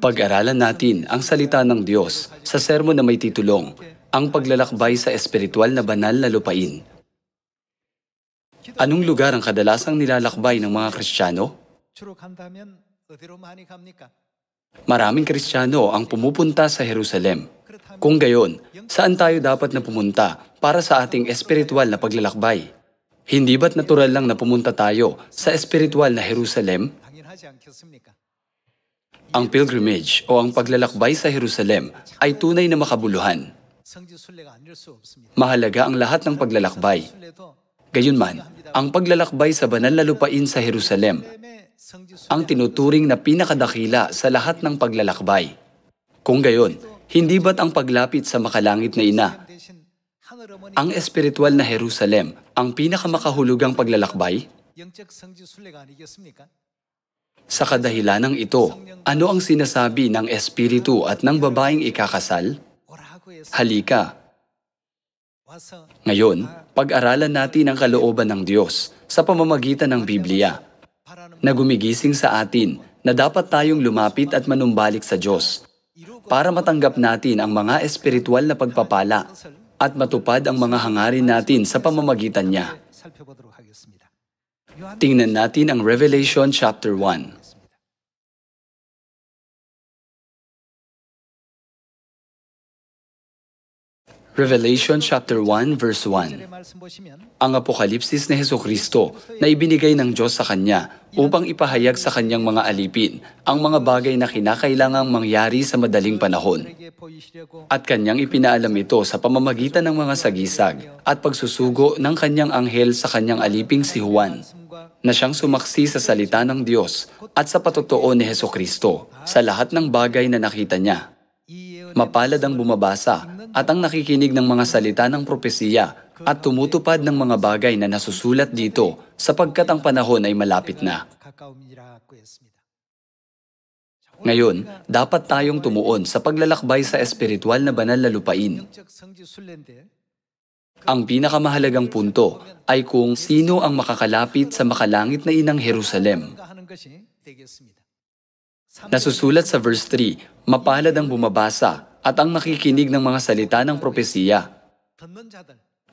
Pag-aralan natin ang salita ng Diyos sa sermon na may titulong, Ang Paglalakbay sa Espiritual na Banal na Lupain. Anong lugar ang kadalasang nilalakbay ng mga Kristiyano? Maraming Kristiyano ang pumupunta sa Jerusalem. Kung gayon, saan tayo dapat na pumunta para sa ating espiritual na paglalakbay? Hindi ba't natural lang na pumunta tayo sa espiritual na Jerusalem? Ang pilgrimage o ang paglalakbay sa Jerusalem ay tunay na makabuluhan. Mahalaga ang lahat ng paglalakbay. Gayunman, ang paglalakbay sa banal na lupain sa Jerusalem ang tinuturing na pinakadakila sa lahat ng paglalakbay. Kung gayon, hindi ba't ang paglapit sa makalangit na ina, ang espiritual na Jerusalem, ang pinakamakahulugang paglalakbay? Sa kadahilanang ito, ano ang sinasabi ng espiritu at ng babaeng ikakasal? Halika. Ngayon, pag-aralan natin ang kalooban ng Diyos sa pamamagitan ng Biblia, na gumigising sa atin na dapat tayong lumapit at manumbalik sa Diyos para matanggap natin ang mga espiritual na pagpapala at matupad ang mga hangarin natin sa pamamagitan niya. Tingnan natin ang Revelation chapter 1. Revelation chapter 1 verse 1. Ang apokalipsis ni Hesukristo na ibinigay ng Diyos sa Kanya upang ipahayag sa Kanyang mga alipin ang mga bagay na kinakailangang mangyari sa madaling panahon. At Kanyang ipinaalam ito sa pamamagitan ng mga sagisag at pagsusugo ng Kanyang anghel sa Kanyang aliping si Juan, na siyang sumaksi sa salita ng Diyos at sa patotoo ni Hesukristo sa lahat ng bagay na nakita niya. Mapalad ang bumabasa at ang nakikinig ng mga salita ng propesiya at tumutupad ng mga bagay na nasusulat dito sapagkat ang panahon ay malapit na. Ngayon, dapat tayong tumuon sa paglalakbay sa espiritual na banal na lupain. Ang pinakamahalagang punto ay kung sino ang makakalapit sa makalangit na inang Jerusalem. Nasusulat sa verse 3, mapalad ang bumabasa at ang nakikinig ng mga salita ng propesiya.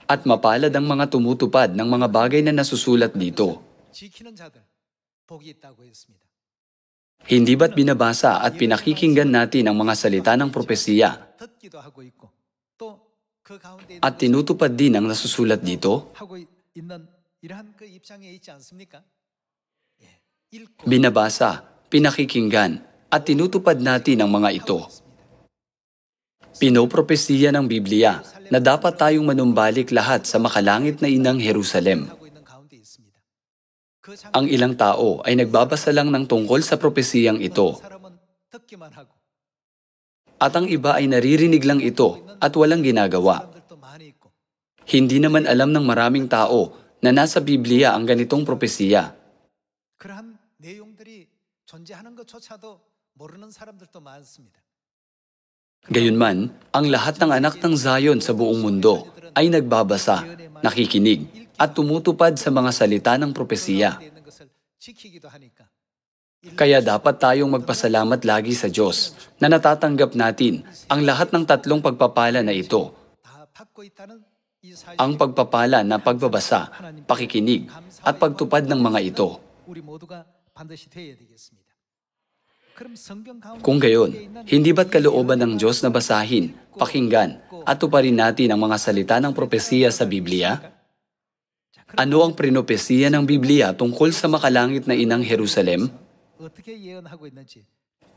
At mapalad ang mga tumutupad ng mga bagay na nasusulat dito. Hindi ba't binabasa at pinakikinggan natin ang mga salita ng propesiya at tinutupad din ang nasusulat dito? Binabasa, pinakikinggan, at tinutupad natin ang mga ito. Pinopropesiya ng Biblia na dapat tayong manumbalik lahat sa makalangit na inang Jerusalem. Ang ilang tao ay nagbabasa lang ng tungkol sa propesiyang ito. At ang iba ay naririnig lang ito at walang ginagawa. Hindi naman alam ng maraming tao na nasa Biblia ang ganitong propesiya. Gayunman, ang lahat ng anak ng Zion sa buong mundo ay nagbabasa, nakikinig, at tumutupad sa mga salita ng propesiya. Kaya dapat tayong magpasalamat lagi sa Diyos na natatanggap natin ang lahat ng tatlong pagpapala na ito. Ang pagpapala na pagbabasa, pakikinig, at pagtupad ng mga ito. Kung gayon, hindi ba't kalooban ng Diyos na basahin, pakinggan, at tuparin natin ang mga salita ng propesiya sa Biblia? Ano ang prinopesiya ng Biblia tungkol sa makalangit na inang Jerusalem?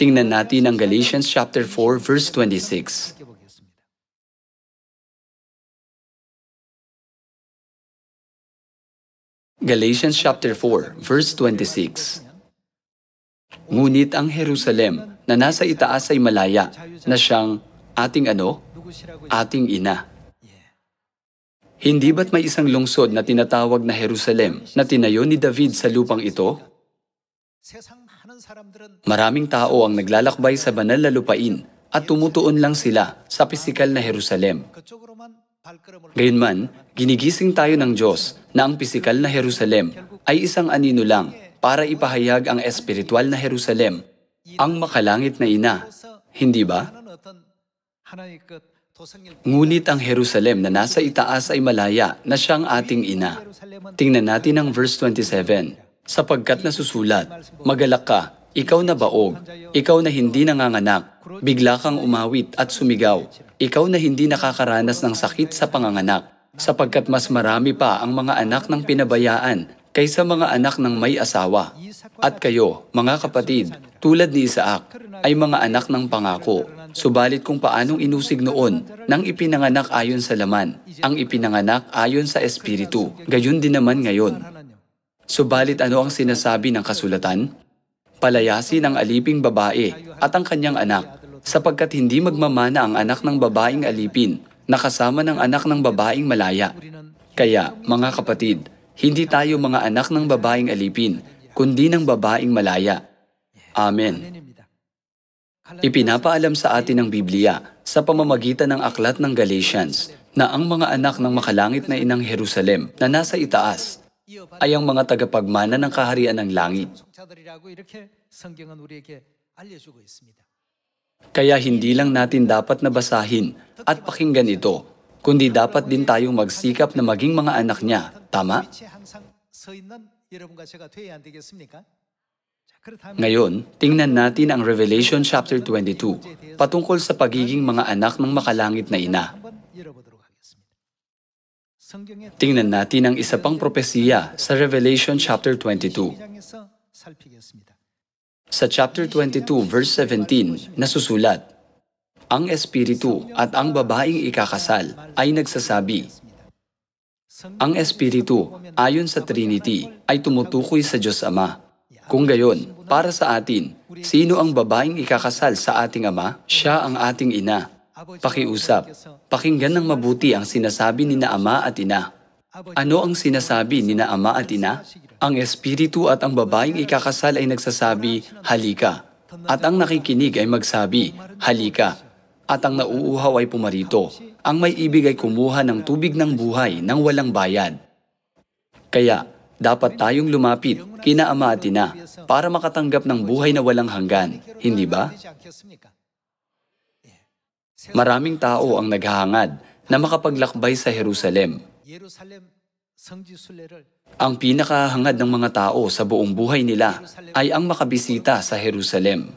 Tingnan natin ang Galatians chapter 4 verse 26. Galatians chapter 4 verse 26. Ngunit ang Jerusalem na nasa itaas ay malaya, na siyang ating ano? Ating ina. Hindi ba't may isang lungsod na tinatawag na Jerusalem na tinayo ni David sa lupang ito? Maraming tao ang naglalakbay sa banal na lupain at tumutuon lang sila sa pisikal na Jerusalem. Gayunman, ginigising tayo ng Diyos na ang pisikal na Jerusalem ay isang anino lang para ipahayag ang espiritual na Jerusalem ang makalangit na ina, hindi ba? Ngunit ang Jerusalem na nasa itaas ay malaya na siyang ating ina. Tingnan natin ang verse 27. Sapagkat nasusulat, magalak ka, ikaw na baog, ikaw na hindi nanganganak, bigla kang umawit at sumigaw, ikaw na hindi nakakaranas ng sakit sa panganganak, sapagkat mas marami pa ang mga anak ng pinabayaan kaysa mga anak ng may asawa. At kayo, mga kapatid, tulad ni Isaac, ay mga anak ng pangako. Subalit kung paanong inusig noon nang ipinanganak ayon sa laman, ang ipinanganak ayon sa Espiritu, gayon din naman ngayon. Subalit ano ang sinasabi ng kasulatan? Palayasin ang aliping babae at ang kanyang anak, sapagkat hindi magmamana ang anak ng babaeng alipin na kasama ng anak ng babaeng malaya. Kaya, mga kapatid, hindi tayo mga anak ng babaeng alipin, kundi ng babaeng malaya. Amen. Ipinapaalam sa atin ng Biblia sa pamamagitan ng aklat ng Galatians na ang mga anak ng makalangit na inang Jerusalem na nasa itaas ay ang mga tagapagmana ng kaharian ng langit. Kaya hindi lang natin dapat nabasahin at pakinggan ito, kundi dapat din tayong magsikap na maging mga anak niya. Tama? Ngayon, tingnan natin ang Revelation chapter 22 patungkol sa pagiging mga anak ng makalangit na ina. Tingnan natin ang isa pang propesiya sa Revelation chapter 22. Sa chapter 22 verse 17, nasusulat, ang Espiritu at ang babaeng ikakasal ay nagsasabi. Ang Espiritu, ayon sa Trinity, ay tumutukoy sa Diyos Ama. Kung gayon, para sa atin, sino ang babaeng ikakasal sa ating ama? Siya ang ating ina. Pakiusap, pakinggan ng mabuti ang sinasabi ni na ama at ina. Ano ang sinasabi ni na ama at ina? Ang Espiritu at ang babaeng ikakasal ay nagsasabi, halika. At ang nakikinig ay magsabi, halika. At ang nauuhaw ay pumarito. Ang may ibig ay kumuha ng tubig ng buhay nang walang bayad. Kaya, dapat tayong lumapit kina ama at ina para makatanggap ng buhay na walang hanggan, hindi ba? Maraming tao ang naghahangad na makapaglakbay sa Jerusalem. Ang pinakahangad ng mga tao sa buong buhay nila ay ang makabisita sa Jerusalem.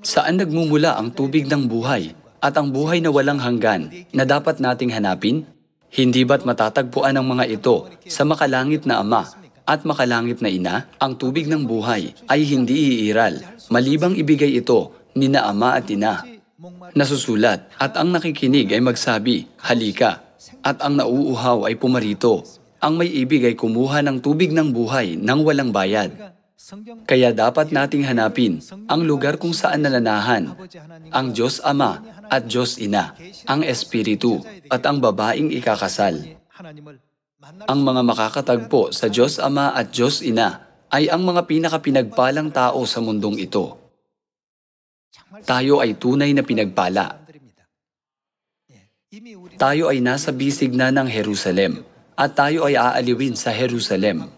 Saan nagmumula ang tubig ng buhay at ang buhay na walang hanggan na dapat nating hanapin? Hindi ba't matatagpuan ang mga ito sa makalangit na Ama at makalangit na Ina? Ang tubig ng buhay ay hindi iiral, malibang ibigay ito ni na Ama at Ina. Nasusulat, at ang nakikinig ay magsabi, halika, at ang nauuhaw ay pumarito. Ang may ibig ay kumuha ng tubig ng buhay nang walang bayad. Kaya dapat nating hanapin ang lugar kung saan nalanahan ang Diyos Ama at Diyos Ina, ang Espiritu at ang babaeng ikakasal. Ang mga makakatagpo sa Diyos Ama at Diyos Ina ay ang mga pinakapinagpalang tao sa mundong ito. Tayo ay tunay na pinagpala. Tayo ay nasa bisig na ng Jerusalem at tayo ay aaliwin sa Jerusalem.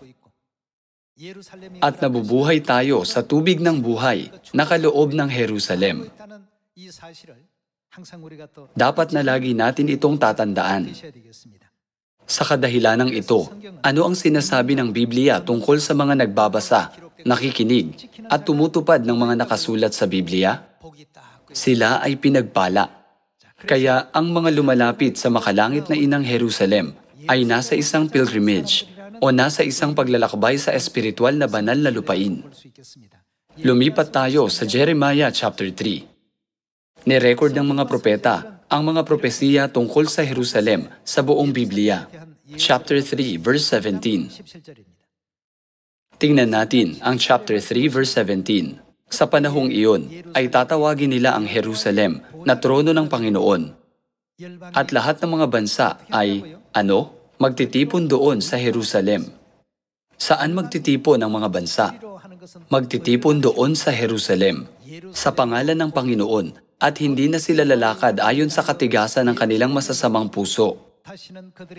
At nabubuhay tayo sa tubig ng buhay na kaloob ng Jerusalem. Dapat na lagi natin itong tatandaan. Sa kadahilanang ito, ano ang sinasabi ng Biblia tungkol sa mga nagbabasa, nakikinig, at tumutupad ng mga nakasulat sa Biblia? Sila ay pinagpala. Kaya ang mga lumalapit sa makalangit na inang Jerusalem ay nasa isang pilgrimage o nasa isang paglalakbay sa espiritual na banal na lupain. Lumipat tayo sa Jeremiah chapter 3. Nirecord ng mga propeta ang mga propesiya tungkol sa Jerusalem sa buong Biblia. Chapter 3, verse 17. Tingnan natin ang chapter 3, verse 17. Sa panahong iyon ay tatawagin nila ang Jerusalem na trono ng Panginoon. At lahat ng mga bansa ay, magtitipon doon sa Jerusalem. Saan magtitipon ang mga bansa? Magtitipon doon sa Jerusalem, sa pangalan ng Panginoon, at hindi na sila lalakad ayon sa katigasan ng kanilang masasamang puso.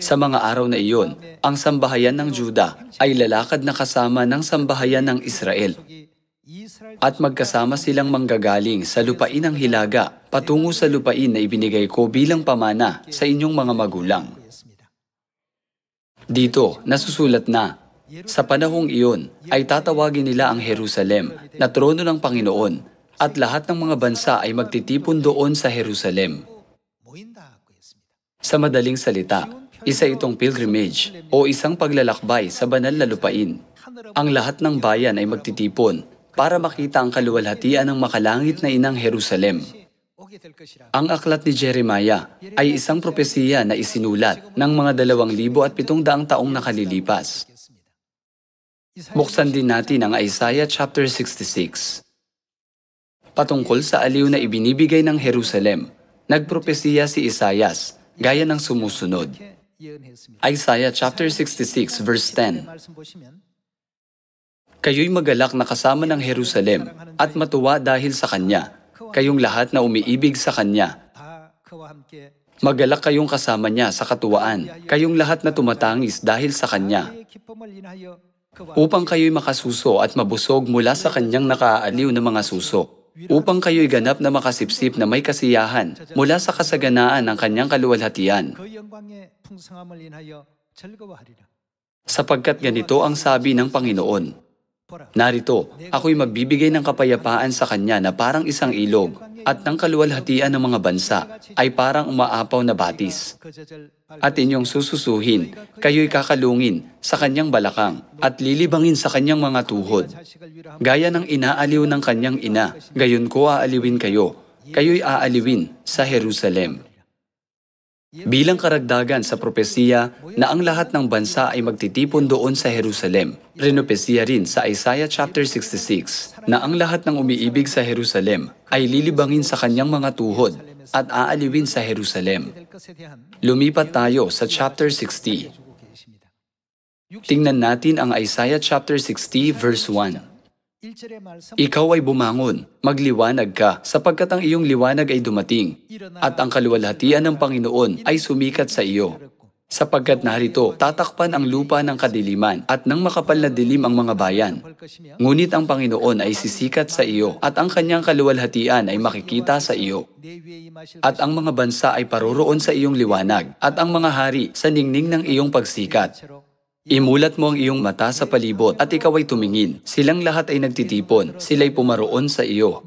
Sa mga araw na iyon, ang sambahayan ng Juda ay lalakad na kasama ng sambahayan ng Israel. At magkasama silang manggagaling sa lupain ng Hilaga patungo sa lupain na ibinigay ko bilang pamana sa inyong mga magulang. Dito, nasusulat na, sa panahong iyon ay tatawagin nila ang Jerusalem na trono ng Panginoon at lahat ng mga bansa ay magtitipon doon sa Jerusalem. Sa madaling salita, isa itong pilgrimage o isang paglalakbay sa banal na lupain. Ang lahat ng bayan ay magtitipon para makita ang kaluwalhatian ng makalangit na inang Jerusalem. Ang aklat ni Jeremiah ay isang propesiya na isinulat ng mga 2,700 taong nakalilipas. Buksan din natin ang Isaiah chapter 66. Patungkol sa aliw na ibinibigay ng Jerusalem, nagpropesiya si Isaias gaya ng sumusunod. Isaiah chapter 66 verse 10. Kayo'y magalak na kasama ng Jerusalem at matuwa dahil sa kanya, kayong lahat na umiibig sa kanya. Magalak kayong kasama niya sa katuwaan, kayong lahat na tumatangis dahil sa kanya. Upang kayo'y makasuso at mabusog mula sa kanyang nakaaaliw na mga suso. Upang kayo'y ganap na makasipsip na may kasiyahan mula sa kasaganaan ng kanyang kaluwalhatian. Sapagkat ganito ang sabi ng Panginoon, narito, ako'y magbibigay ng kapayapaan sa kanya na parang isang ilog at ng kaluwalhatian ng mga bansa ay parang umaapaw na batis. At inyong sususuhin, kayo'y kakalungin sa kanyang balakang at lilibangin sa kanyang mga tuhod. Gaya ng inaaliw ng kanyang ina, gayon ko aaliwin kayo, kayo'y aaliwin sa Jerusalem. Bilang karagdagan sa propesiya na ang lahat ng bansa ay magtitipon doon sa Jerusalem, rinopesiya rin sa Isaiah chapter 66 na ang lahat ng umiibig sa Jerusalem ay lilibangin sa kanyang mga tuhod at aaliwin sa Jerusalem. Lumipat tayo sa chapter 60. Tingnan natin ang Isaiah chapter 60 verse 1. Ikaw ay bumangon, magliwanag ka, sapagkat ang iyong liwanag ay dumating, at ang kaluwalhatian ng Panginoon ay sumikat sa iyo. Sapagkat narito, tatakpan ang lupa ng kadiliman, at ng makapal na dilim ang mga bayan. Ngunit ang Panginoon ay sisikat sa iyo, at ang kanyang kaluwalhatian ay makikita sa iyo. At ang mga bansa ay paroroon sa iyong liwanag, at ang mga hari sa ningning ng iyong pagsikat. Imulat mo ang iyong mata sa palibot at ikaw ay tumingin. Silang lahat ay nagtitipon, sila'y pumaroon sa iyo.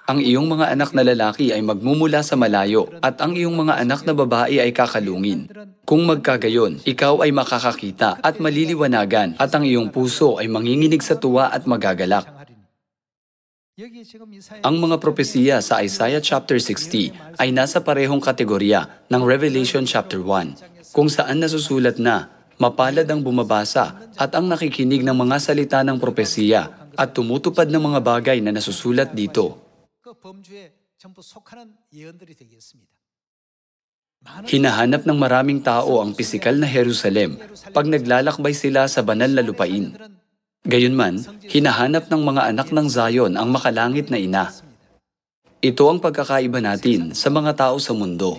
Ang iyong mga anak na lalaki ay magmumula sa malayo at ang iyong mga anak na babae ay kakalungin. Kung magkagayon, ikaw ay makakakita at maliliwanagan at ang iyong puso ay manginginig sa tuwa at magagalak. Ang mga propesiya sa Isaiah chapter 60 ay nasa parehong kategorya ng Revelation chapter 1, kung saan nasusulat na, mapalad ang bumabasa at ang nakikinig ng mga salita ng propesiya at tumutupad ng mga bagay na nasusulat dito. Hinahanap ng maraming tao ang pisikal na Jerusalem pag naglalakbay sila sa banal na lupain. Gayunman, hinahanap ng mga anak ng Zion ang makalangit na ina. Ito ang pagkakaiba natin sa mga tao sa mundo.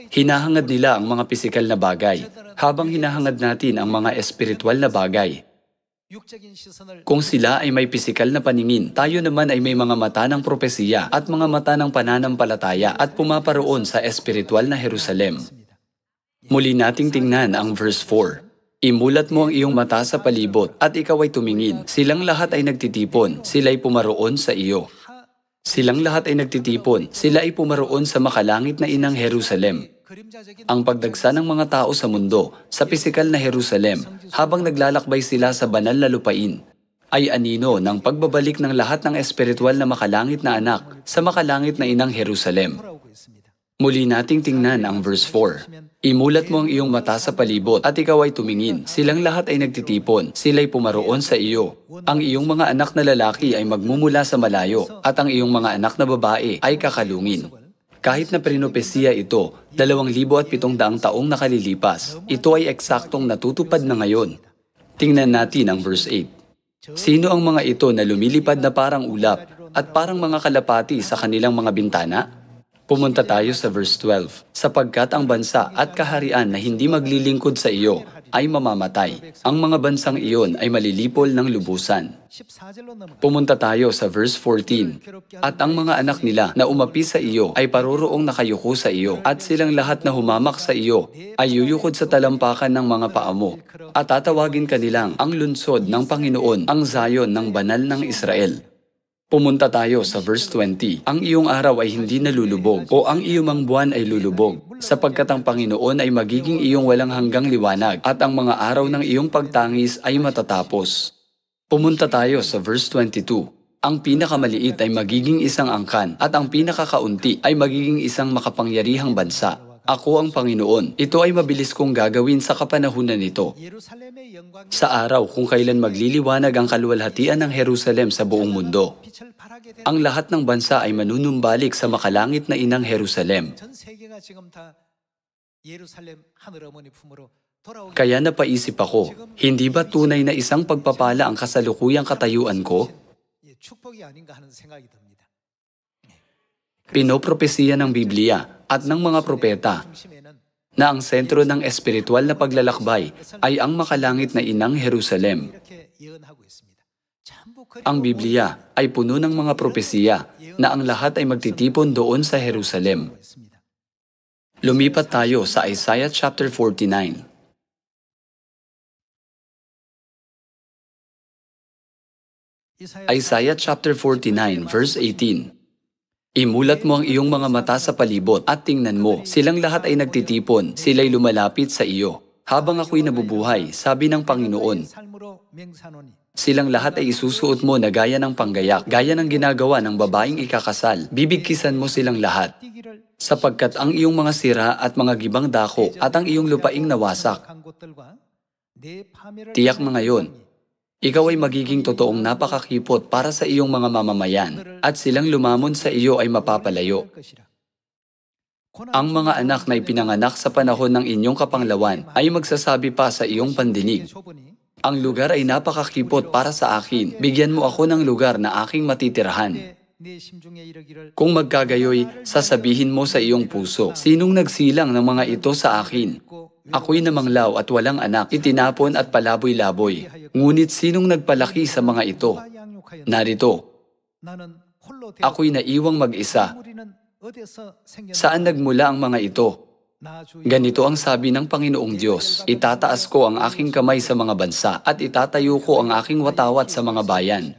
Hinahangad nila ang mga pisikal na bagay, habang hinahangad natin ang mga espiritual na bagay. Kung sila ay may pisikal na paningin, tayo naman ay may mga mata ng propesiya at mga mata ng pananampalataya at pumaparoon sa espiritual na Jerusalem. Muli nating tingnan ang verse 4. Imulat mo ang iyong mata sa palibot at ikaw ay tumingin. Silang lahat ay nagtitipon, sila'y pumaroon sa iyo. Silang lahat ay nagtitipon, sila ay pumaroon sa makalangit na inang Jerusalem. Ang pagdagsa ng mga tao sa mundo, sa pisikal na Jerusalem, habang naglalakbay sila sa banal na lupain, ay anino ng pagbabalik ng lahat ng espiritual na makalangit na anak sa makalangit na inang Jerusalem. Muli nating tingnan ang verse 4. Imulat mo ang iyong mata sa palibot at ikaw ay tumingin. Silang lahat ay nagtitipon, sila'y pumaroon sa iyo. Ang iyong mga anak na lalaki ay magmumula sa malayo at ang iyong mga anak na babae ay kakalungin. Kahit na prinopesiya ito, 2,700 taong nakalilipas, ito ay eksaktong natutupad na ngayon. Tingnan natin ang verse 8. Sino ang mga ito na lumilipad na parang ulap at parang mga kalapati sa kanilang mga bintana? Pumunta tayo sa verse 12. Sapagkat ang bansa at kaharian na hindi maglilingkod sa iyo ay mamamatay. Ang mga bansang iyon ay malilipol ng lubusan. Pumunta tayo sa verse 14. At ang mga anak nila na umapi sa iyo ay paroroong nakayuko sa iyo, at silang lahat na humamak sa iyo ay yuyukod sa talampakan ng mga paa mo. At tatawagin kanilang ang lungsod ng Panginoon, ang Zion ng banal ng Israel. Pumunta tayo sa verse 20. Ang iyong araw ay hindi nalulubog o ang iyong buwan ay lulubog, sapagkat ang Panginoon ay magiging iyong walang hanggang liwanag at ang mga araw ng iyong pagtangis ay matatapos. Pumunta tayo sa verse 22. Ang pinakamaliit ay magiging isang angkan at ang pinakakaunti ay magiging isang makapangyarihang bansa. Ako ang Panginoon. Ito ay mabilis kong gagawin sa kapanahunan nito. Sa araw kung kailan magliliwanag ang kaluwalhatian ng Jerusalem sa buong mundo. Ang lahat ng bansa ay manunumbalik sa makalangit na inang Jerusalem. Kaya napaisip ako, hindi ba tunay na isang pagpapala ang kasalukuyang katayuan ko? Pinopropesiya ng Biblia at ng mga propeta na ang sentro ng espiritual na paglalakbay ay ang makalangit na inang Jerusalem. Ang Biblia ay puno ng mga propesiya na ang lahat ay magtitipon doon sa Jerusalem. Lumipat tayo sa Isaiah chapter 49. Isaiah chapter 49 verse 18. Imulat mo ang iyong mga mata sa palibot at tingnan mo, silang lahat ay nagtitipon, sila'y lumalapit sa iyo. Habang ako'y nabubuhay, sabi ng Panginoon, silang lahat ay isusuot mo na gaya ng panggayak, gaya ng ginagawa ng babaeng ikakasal. Bibigkisan mo silang lahat, sapagkat ang iyong mga sira at mga gibang dako at ang iyong lupaing nawasak. Tiyak na ngayon, ikaw ay magiging totoong napakakipot para sa iyong mga mamamayan, at silang lumamon sa iyo ay mapapalayo. Ang mga anak na ipinanganak sa panahon ng inyong kapanglawan ay magsasabi pa sa iyong pandinig, ang lugar ay napakakipot para sa akin, bigyan mo ako ng lugar na aking matitirahan. Kung magkagayoy, sasabihin mo sa iyong puso, sinong nagsilang ng mga ito sa akin? Ako'y namanglaw at walang anak, itinapon at palaboy-laboy. Ngunit sinong nagpalaki sa mga ito? Narito, ako'y naiwang mag-isa. Saan nagmula ang mga ito? Ganito ang sabi ng Panginoong Diyos, itataas ko ang aking kamay sa mga bansa at itatayo ko ang aking watawat sa mga bayan.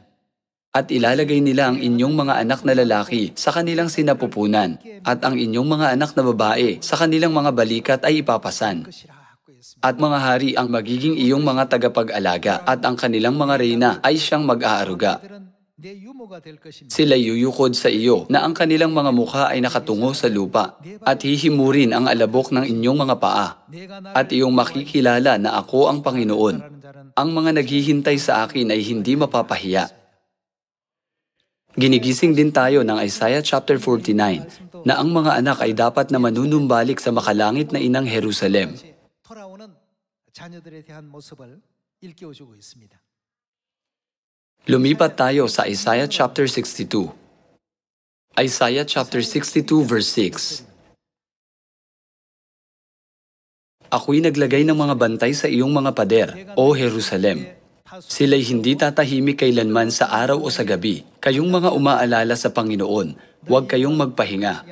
At ilalagay nila ang inyong mga anak na lalaki sa kanilang sinapupunan, at ang inyong mga anak na babae sa kanilang mga balikat ay ipapasan. At mga hari ang magiging iyong mga tagapag-alaga, at ang kanilang mga reyna ay siyang mag-aaruga. Sila'y yuyukod sa iyo na ang kanilang mga mukha ay nakatungo sa lupa, at hihimurin ang alabok ng inyong mga paa, at iyong makikilala na ako ang Panginoon. Ang mga naghihintay sa akin ay hindi mapapahiya. Ginigising din tayo ng Isaiah chapter 49 na ang mga anak ay dapat na manunumbalik sa makalangit na inang Jerusalem. Lumipat tayo sa Isaiah chapter 62. Isaiah chapter 62 verse 6. Ako'y naglagay ng mga bantay sa iyong mga pader, O Jerusalem. Sila'y hindi tatahimik kailanman sa araw o sa gabi. Kayong mga umaalala sa Panginoon, huwag kayong magpahinga.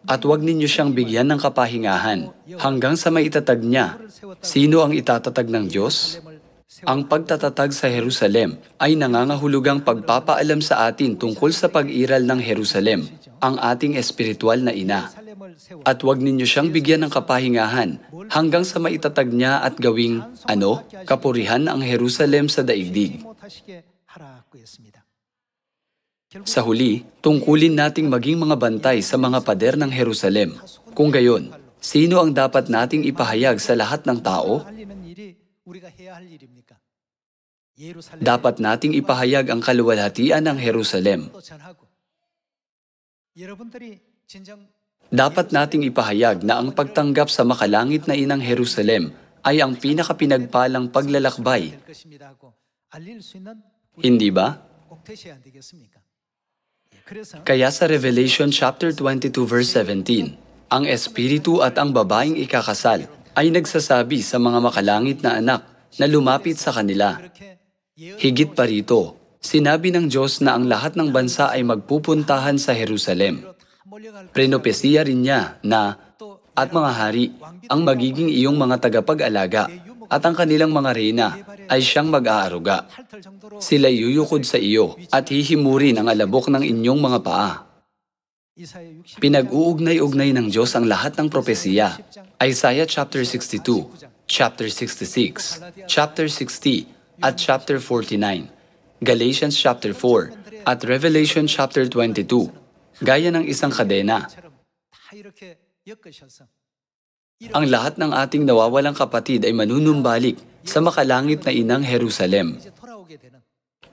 At huwag ninyo siyang bigyan ng kapahingahan, hanggang sa maitatag niya. Sino ang itatatag ng Diyos? Ang pagtatatag sa Jerusalem ay nangangahulugang pagpapaalam sa atin tungkol sa pag-iral ng Jerusalem, ang ating espiritual na ina. At huwag ninyo siyang bigyan ng kapahingahan hanggang sa maitatag niya at gawing, kapurihan ang Jerusalem sa daigdig. Sa huli, tungkulin nating maging mga bantay sa mga pader ng Jerusalem. Kung gayon, sino ang dapat nating ipahayag sa lahat ng tao? Dapat nating ipahayag ang kaluwalhatian ng Jerusalem. Dapat nating ipahayag na ang pagtanggap sa makalangit na inang Jerusalem ay ang pinakapinagpalang paglalakbay. Hindi ba? Kaya sa Revelation chapter 22 verse 17, ang espiritu at ang babaeng ikakasal ay nagsasabi sa mga makalangit na anak na lumapit sa kanila. Higit pa rito, sinabi ng Diyos na ang lahat ng bansa ay magpupuntahan sa Jerusalem. Prenopesiya rin niya na, at mga hari, ang magiging iyong mga tagapag-alaga at ang kanilang mga reyna ay siyang mag-aaruga. Sila yuyukod sa iyo at hihimurin ang alabok ng inyong mga paa. Pinag-uugnay-ugnay ng Diyos ang lahat ng propesiya. Isaiah chapter 62, chapter 66, chapter 60, at chapter 49. Galatians chapter 4, at Revelation chapter 22. Gaya ng isang kadena. Ang lahat ng ating nawawalang kapatid ay manunumbalik sa makalangit na inang Jerusalem.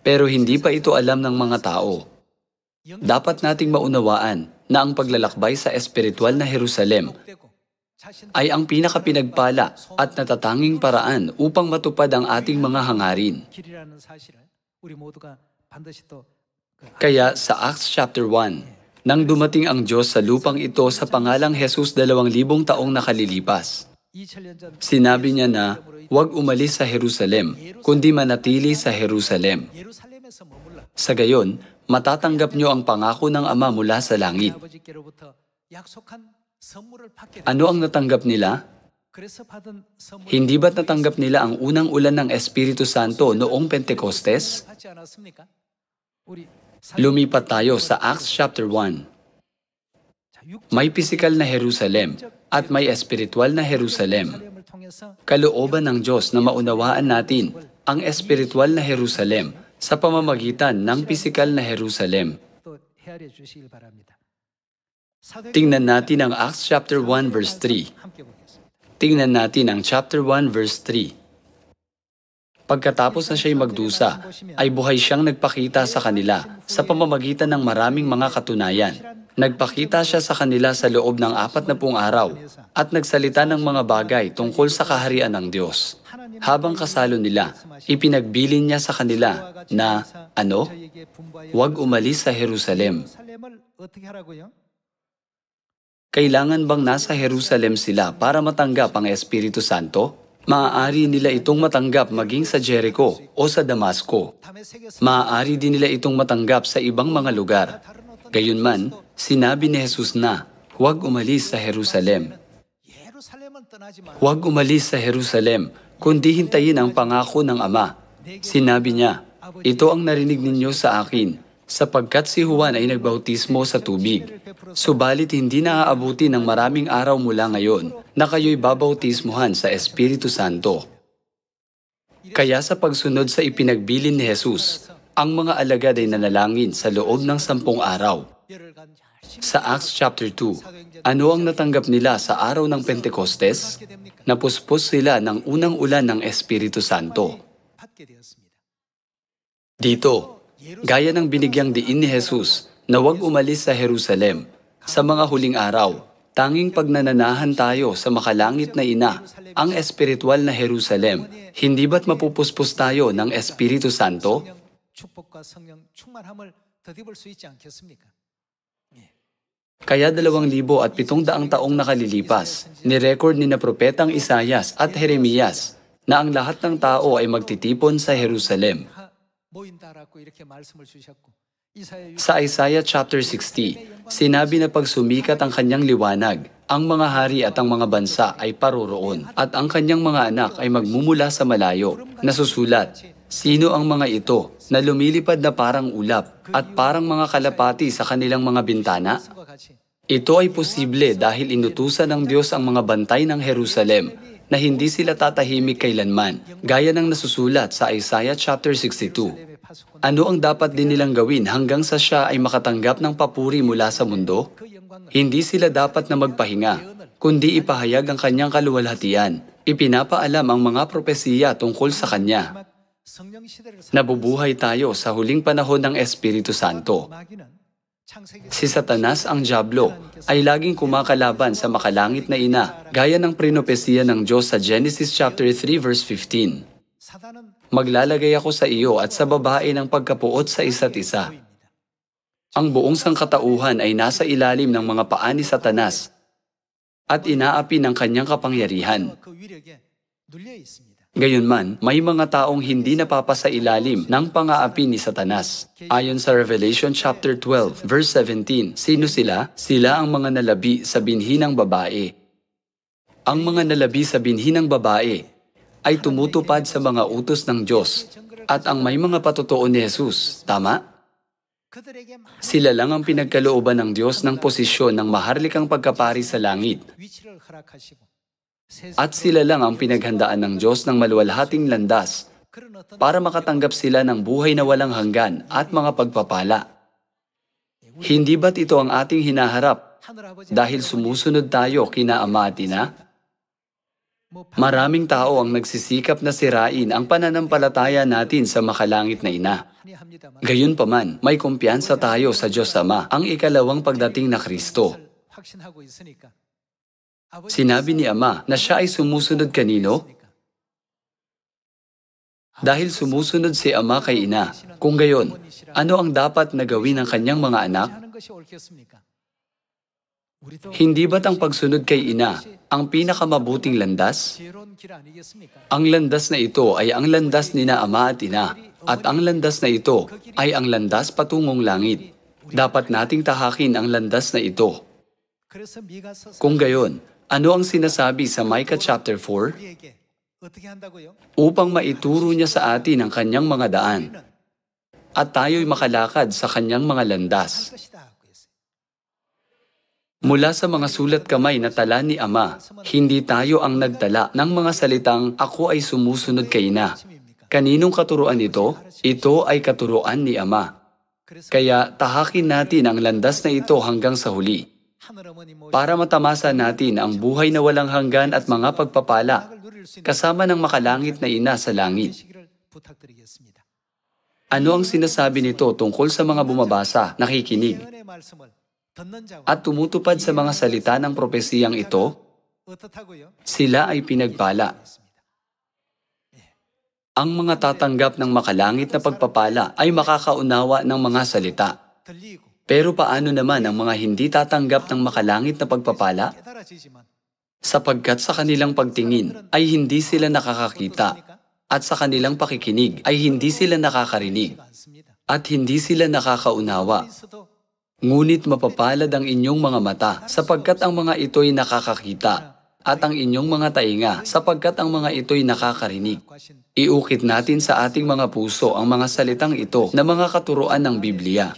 Pero hindi pa ito alam ng mga tao. Dapat nating maunawaan na ang paglalakbay sa espiritual na Jerusalem ay ang pinakapinagpala at natatanging paraan upang matupad ang ating mga hangarin. Kaya sa Acts chapter 1, nang dumating ang Diyos sa lupang ito sa pangalang Jesus 2,000 taong nakalilipas, sinabi niya na huwag umalis sa Jerusalem, kundi manatili sa Jerusalem. Sa gayon, matatanggap niyo ang pangako ng Ama mula sa langit. Ano ang natanggap nila? Hindi ba't natanggap nila ang unang ulan ng Espiritu Santo noong Pentecostes? Lumipat tayo sa Acts chapter 1. May pisikal na Jerusalem at may espiritual na Jerusalem. Kalooban ng Diyos na maunawaan natin ang espiritual na Jerusalem sa pamamagitan ng pisikal na Jerusalem. Tingnan natin ang Acts chapter 1 verse 3. Tingnan natin ang chapter 1 verse 3. Pagkatapos na siya'y magdusa, ay buhay siyang nagpakita sa kanila sa pamamagitan ng maraming mga katunayan. Nagpakita siya sa kanila sa loob ng 40 araw at nagsalita ng mga bagay tungkol sa kaharian ng Diyos. Habang kasalo nila, ipinagbilin niya sa kanila na, huwag umalis sa Jerusalem. Kailangan bang nasa Jerusalem sila para matanggap ang Espiritu Santo? Maaari nila itong matanggap maging sa Jericho o sa Damasco. Maaari din nila itong matanggap sa ibang mga lugar. Gayunman, sinabi ni Jesus na, huwag umalis sa Jerusalem. Huwag umalis sa Jerusalem, kundi hintayin ang pangako ng Ama. Sinabi niya, ito ang narinig ninyo sa akin, sapagkat si Juan ay nagbautismo sa tubig. Subalit hindi naaabuti ng maraming araw mula ngayon na kayo'y babautismuhan sa Espiritu Santo. Kaya sa pagsunod sa ipinagbilin ni Jesus, ang mga alagad ay nanalangin sa loob ng 10 araw. Sa Acts chapter 2, ano ang natanggap nila sa araw ng Pentecostes? Napuspos sila ng unang ulan ng Espiritu Santo. Dito, gaya ng binigyang diin ni Jesus na huwag umalis sa Jerusalem, sa mga huling araw, tanging pagnananahan tayo sa makalangit na ina, ang espiritual na Jerusalem, hindi ba't mapupuspos tayo ng Espiritu Santo? Kaya 2,700 taong nakalilipas, ni-record ni na Propetang Isaias at Jeremias na ang lahat ng tao ay magtitipon sa Jerusalem. Sa Isaiah chapter 60, sinabi na pag sumikat ang kanyang liwanag, ang mga hari at ang mga bansa ay paroroon, at ang kanyang mga anak ay magmumula sa malayo. Nasusulat, sino ang mga ito na lumilipad na parang ulap at parang mga kalapati sa kanilang mga bintana? Ito ay posible dahil inutusan ng Diyos ang mga bantay ng Jerusalem na hindi sila tatahimik kailanman, gaya ng nasusulat sa Isaiah chapter 62. Ano ang dapat din nilang gawin hanggang sa siya ay makatanggap ng papuri mula sa mundo? Hindi sila dapat na magpahinga, kundi ipahayag ang kanyang kaluwalhatian. Ipinapaalam ang mga propesiya tungkol sa kanya. Nabubuhay tayo sa huling panahon ng Espiritu Santo. Si Satanas ang Diablo ay laging kumakalaban sa makalangit na ina, gaya ng prinopesiya ng Diyos sa Genesis chapter 3 verse 15. Maglalagay ako sa iyo at sa babae ng pagkapuot sa isa't isa. Ang buong sangkatauhan ay nasa ilalim ng mga paa ni Satanas at inaapi ng kanyang kapangyarihan. Gayunman, may mga taong hindi napapasa ilalim ng pang-aapi ni Satanas. Ayon sa Revelation chapter 12, verse 17, sino sila? Sila ang mga nalabi sa binhi ng babae. Ang mga nalabi sa binhi ng babae ay tumutupad sa mga utos ng Diyos at ang may mga patutuo ni Jesus. Tama? Sila lang ang pinagkalooban ng Diyos ng posisyon ng maharlikang pagkapari sa langit. At sila lang ang pinaghandaan ng Diyos ng maluwalhating landas para makatanggap sila ng buhay na walang hanggan at mga pagpapala. Hindi ba't ito ang ating hinaharap dahil sumusunod tayo kina Ama at Ina? Maraming tao ang nagsisikap na sirain ang pananampalataya natin sa makalangit na Ina. Gayunpaman, may kumpiyansa tayo sa Diyos Ama, ang ikalawang pagdating na Kristo. Sinabi ni Ama na siya ay sumusunod kanino? Dahil sumusunod si Ama kay Ina. Kung gayon, ano ang dapat na gawin ng kanyang mga anak? Hindi ba't ang pagsunod kay Ina ang pinakamabuting landas? Ang landas na ito ay ang landas ni na Ama at Ina, at ang landas na ito ay ang landas patungong langit. Dapat nating tahakin ang landas na ito. Kung gayon, ano ang sinasabi sa Micah chapter 4? Upang maituro niya sa atin ang kanyang mga daan, at tayo'y makalakad sa kanyang mga landas. Mula sa mga sulat kamay na tala ni Ama, hindi tayo ang nagtala ng mga salitang, "Ako ay sumusunod kay Ina." Kaninong katuruan ito? Ito ay katuruan ni Ama. Kaya tahakin natin ang landas na ito hanggang sa huli, para matamasa natin ang buhay na walang hanggan at mga pagpapala, kasama ng makalangit na Ina sa langit. Ano ang sinasabi nito tungkol sa mga bumabasa, nakikinig, at tumutupad sa mga salita ng propesiyang ito? Sila ay pinagpala. Ang mga tatanggap ng makalangit na pagpapala ay makakaunawa ng mga salita. Pero paano naman ang mga hindi tatanggap ng makalangit na pagpapala? Sapagkat sa kanilang pagtingin ay hindi sila nakakakita, at sa kanilang pakikinig ay hindi sila nakakarinig, at hindi sila nakakaunawa. Ngunit mapapalad ang inyong mga mata, sapagkat ang mga ito'y nakakakita, at ang inyong mga tainga, sapagkat ang mga ito'y nakakarinig. Iukit natin sa ating mga puso ang mga salitang ito na mga katuruan ng Biblia.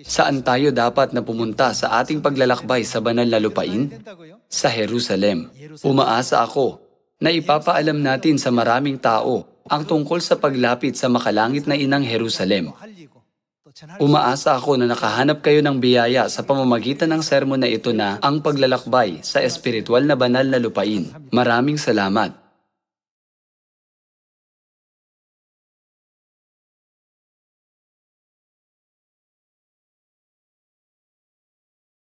Saan tayo dapat na pumunta sa ating paglalakbay sa banal na lupain? Sa Jerusalem. Umaasa ako na ipapaalam natin sa maraming tao ang tungkol sa paglapit sa makalangit na Inang Jerusalem. Umaasa ako na nakahanap kayo ng biyaya sa pamamagitan ng sermon na ito na ang paglalakbay sa espiritual na banal na lupain. Maraming salamat.